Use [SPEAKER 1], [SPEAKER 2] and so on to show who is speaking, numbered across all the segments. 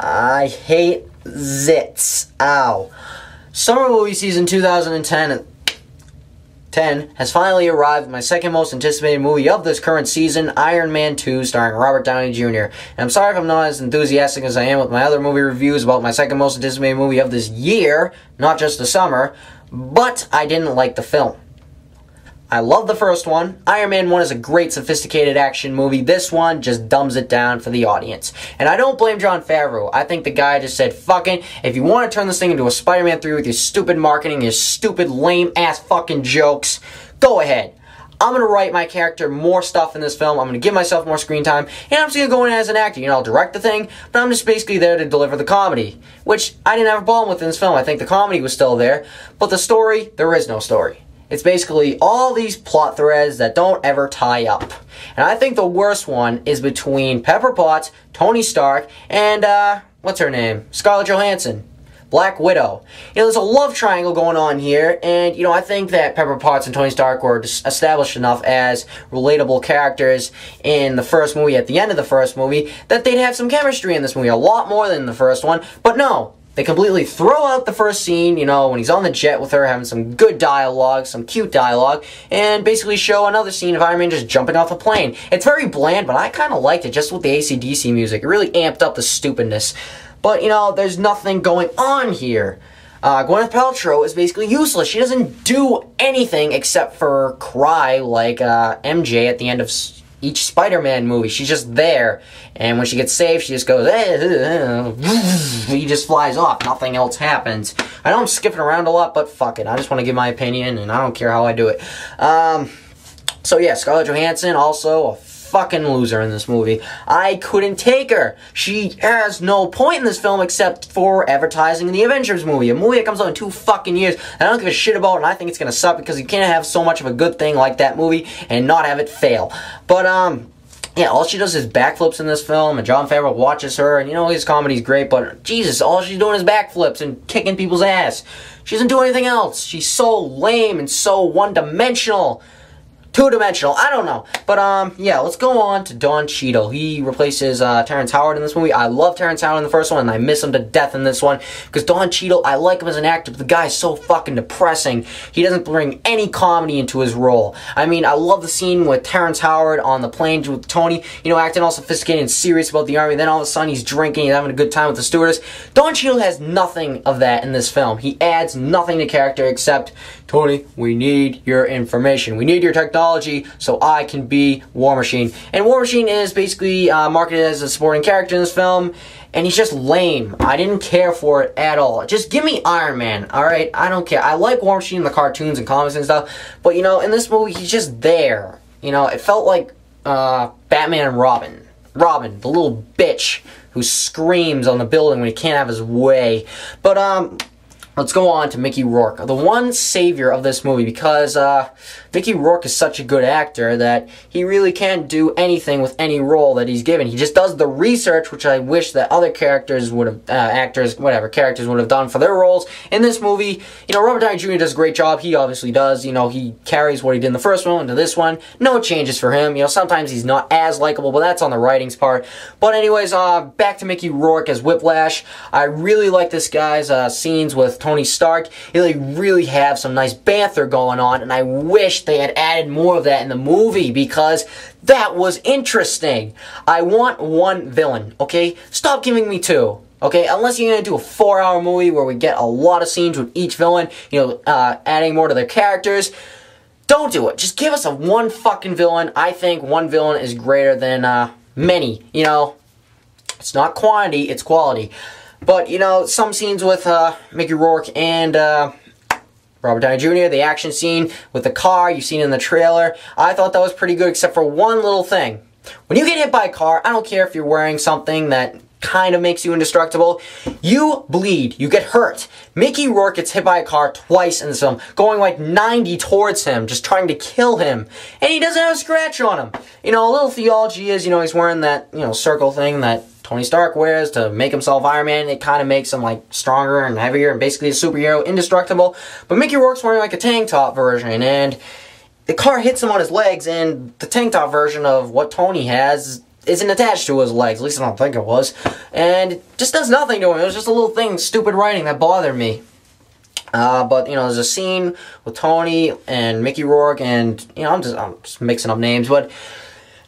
[SPEAKER 1] I hate zits. Ow. Summer movie season 2010 has finally arrived. My second most anticipated movie of this current season, Iron Man 2, starring Robert Downey Jr. And I'm sorry if I'm not as enthusiastic as I am with my other movie reviews about my second most anticipated movie of this year, not just the summer, but I didn't like the film. I love the first one. Iron Man 1 is a great, sophisticated action movie. This one just dumbs it down for the audience. And I don't blame Jon Favreau. I think the guy just said, fucking, if you want to turn this thing into a Spider-Man 3 with your stupid marketing, your stupid, lame-ass fucking jokes, go ahead. I'm going to write my character more stuff in this film. I'm going to give myself more screen time. And I'm just going to go in as an actor. You know, I'll direct the thing, but I'm just basically there to deliver the comedy. Which I didn't have a problem with in this film. I think the comedy was still there. But the story, there is no story. It's basically all these plot threads that don't ever tie up. And I think the worst one is between Pepper Potts, Tony Stark, and, what's her name? Scarlett Johansson. Black Widow. You know, there's a love triangle going on here, and, you know, I think that Pepper Potts and Tony Stark were established enough as relatable characters in the first movie, at the end of the first movie, that they'd have some chemistry in this movie, a lot more than the first one, but no. They completely throw out the first scene, you know, when he's on the jet with her, having some good dialogue, some cute dialogue, and basically show another scene of Iron Man just jumping off a plane. It's very bland, but I kind of liked it, just with the AC/DC music. It really amped up the stupidness. But, you know, there's nothing going on here. Gwyneth Paltrow is basically useless. She doesn't do anything except for cry like MJ at the end of each Spider-Man movie. She's just there, and when she gets saved, she just goes, he just flies off. Nothing else happens. I know I'm skipping around a lot, but fuck it. I just want to give my opinion, and I don't care how I do it. So yeah, Scarlett Johansson, also a fucking loser in this movie. I couldn't take her. She has no point in this film except for advertising the Avengers movie. A movie that comes out in 2 fucking years and I don't give a shit about, and I think it's gonna suck because you can't have so much of a good thing like that movie and not have it fail. But, yeah, all she does is backflips in this film, and Jon Favreau watches her, and, you know, his comedy's great, but, Jesus, all she's doing is backflips and kicking people's ass. She doesn't do anything else. She's so lame and so one-dimensional. Two-dimensional, I don't know. But, yeah, let's go on to Don Cheadle. He replaces Terrence Howard in this movie. I love Terrence Howard in the first one, and I miss him to death in this one. Because Don Cheadle, I like him as an actor, but the guy's so fucking depressing. He doesn't bring any comedy into his role. I mean, I love the scene with Terrence Howard on the plane with Tony, you know, acting all sophisticated and serious about the army. Then all of a sudden, he's drinking, he's having a good time with the stewardess. Don Cheadle has nothing of that in this film. He adds nothing to character except, Tony, we need your information. We need your technology so I can be War Machine. And War Machine is basically marketed as a supporting character in this film, and he's just lame. I didn't care for it at all. Just give me Iron Man, alright? I don't care. I like War Machine in the cartoons and comics and stuff, but, you know, in this movie, he's just there. You know, it felt like Batman and Robin. Robin, the little bitch who screams on the building when he can't have his way. But, let's go on to Mickey Rourke, the one savior of this movie, because Mickey Rourke is such a good actor that he really can't do anything with any role that he's given. He just does the research, which I wish that other characters would have, characters would have done for their roles. In this movie, you know, Robert Downey Jr. does a great job. He obviously does. You know, he carries what he did in the first one into this one. No changes for him. You know, sometimes he's not as likable, but that's on the writing's part. But anyways, back to Mickey Rourke as Whiplash. I really like this guy's scenes with Tony Stark. They really have some nice banter going on, and I wish they had added more of that in the movie because that was interesting. I want one villain, okay? Stop giving me 2. Okay, unless you're going to do a 4-hour movie where we get a lot of scenes with each villain, you know, adding more to their characters. Don't do it. Just give us one fucking villain. I think one villain is greater than many. You know, it's not quantity, it's quality. But, you know, some scenes with Mickey Rourke and Robert Downey Jr., the action scene with the car you've seen in the trailer, I thought that was pretty good except for one little thing. When you get hit by a car, I don't care if you're wearing something that kind of makes you indestructible, you bleed, you get hurt. Mickey Rourke gets hit by a car twice in this film, going like 90 towards him, just trying to kill him, and he doesn't have a scratch on him. You know, a little theology is, you know, he's wearing that, you know, circle thing that Tony Stark wears to make himself Iron Man. It kind of makes him, like, stronger and heavier and basically a superhero, indestructible. But Mickey Rourke's wearing, like, a tank top version, and the car hits him on his legs, and the tank top version of what Tony has isn't attached to his legs. At least I don't think it was. And it just does nothing to him. It was just a little thing, stupid writing that bothered me. But, you know, there's a scene with Tony and Mickey Rourke, and, you know, I'm just mixing up names, but,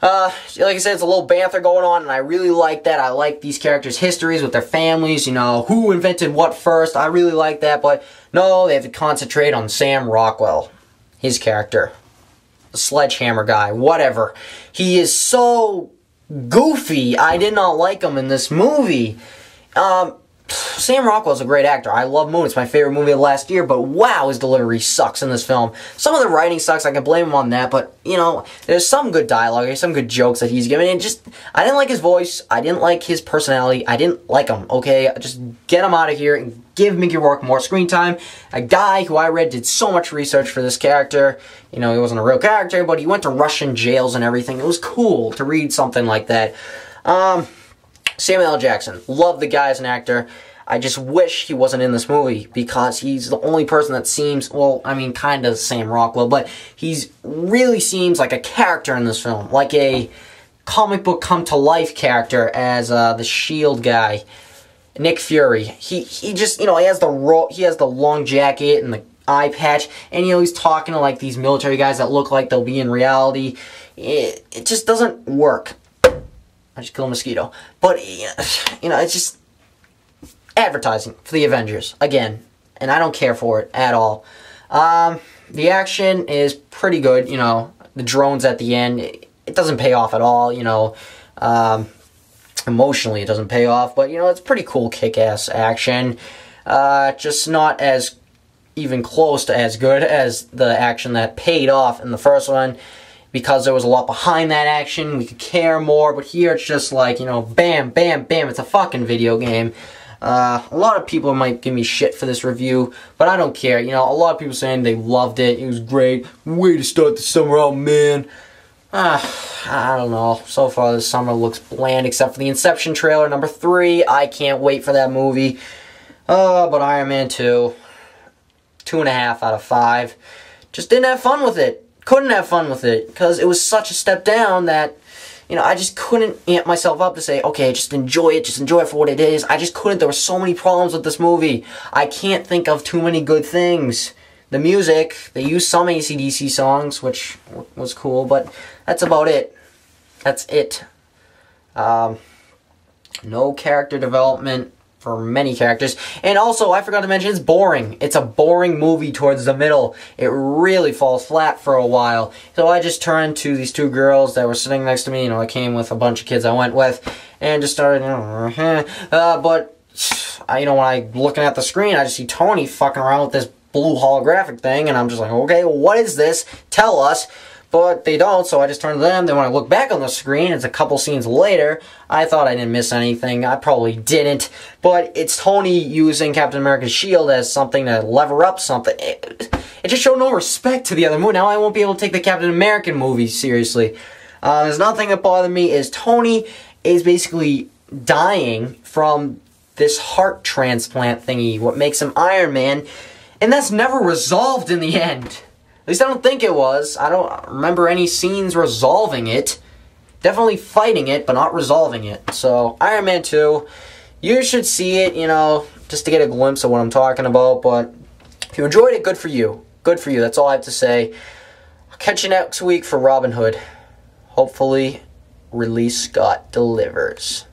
[SPEAKER 1] like I said, it's a little banter going on, and I really like that. I like these characters' histories with their families, you know, who invented what first. I really like that, but no, they have to concentrate on Sam Rockwell, his character, the sledgehammer guy, whatever. He is so goofy. I did not like him in this movie. Sam Rockwell's a great actor. I love Moon. It's my favorite movie of last year, but wow, his delivery sucks in this film. Some of the writing sucks. I can blame him on that, but, you know, there's some good dialogue. There's some good jokes that he's giving, and just, I didn't like his voice. I didn't like his personality. I didn't like him, okay? Just get him out of here and give Mickey Rourke more screen time. A guy who I read did so much research for this character. You know, he wasn't a real character, but he went to Russian jails and everything. It was cool to read something like that. Samuel L. Jackson. Love the guy as an actor. I just wish he wasn't in this movie, because he's the only person that seems, well, I mean, kind of Sam Rockwell, but he really seems like a character in this film, like a comic book come-to-life character as the S.H.I.E.L.D. guy, Nick Fury. He just, you know, he has the long jacket and the eye patch, and, you know, he's talking to, like, these military guys that look like they'll be in reality. It just doesn't work. I just killed a mosquito. But, you know, it's just advertising for the Avengers, again, and I don't care for it at all. The action is pretty good, you know, the drones at the end, it doesn't pay off at all, you know, emotionally it doesn't pay off, but, you know, it's pretty cool kick-ass action, just not as even close to as good as the action that paid off in the first one, because there was a lot behind that action, we could care more, but here it's just like, you know, bam, bam, bam, it's a fucking video game. A lot of people might give me shit for this review, but I don't care. You know, a lot of people saying they loved it. It was great. Way to start the summer out, man. I don't know. So far this summer looks bland, except for the Inception trailer number 3. I can't wait for that movie. But Iron Man 2, 2.5 out of 5. Just didn't have fun with it. Couldn't have fun with it, because it was such a step down that, you know, I just couldn't amp myself up to say, okay, just enjoy it for what it is. I just couldn't. There were so many problems with this movie. I can't think of too many good things. The music, they used some AC/DC songs, which was cool, but that's about it. That's it. No character development for many characters. And also, I forgot to mention, it's boring. It's a boring movie towards the middle. It really falls flat for a while. So I just turned to these 2 girls that were sitting next to me. You know, I came with a bunch of kids I went with, and just started, but, you know, when I'm looking at the screen, I just see Tony fucking around with this blue holographic thing, and I'm just like, okay, well, what is this? Tell us. But they don't, so I just turned to them. Then when I look back on the screen, it's a couple scenes later, I thought I didn't miss anything. I probably didn't. But it's Tony using Captain America's shield as something to lever up something. It just showed no respect to the other movie. Now I won't be able to take the Captain American movie seriously. There's nothing that bothered me is Tony is basically dying from this heart transplant thingy, what makes him Iron Man, and that's never resolved in the end. At least I don't think it was. I don't remember any scenes resolving it. Definitely fighting it, but not resolving it. So, Iron Man 2, you should see it, you know, just to get a glimpse of what I'm talking about. But if you enjoyed it, good for you. Good for you. That's all I have to say. I'll catch you next week for Robin Hood. Hopefully, Ridley Scott delivers.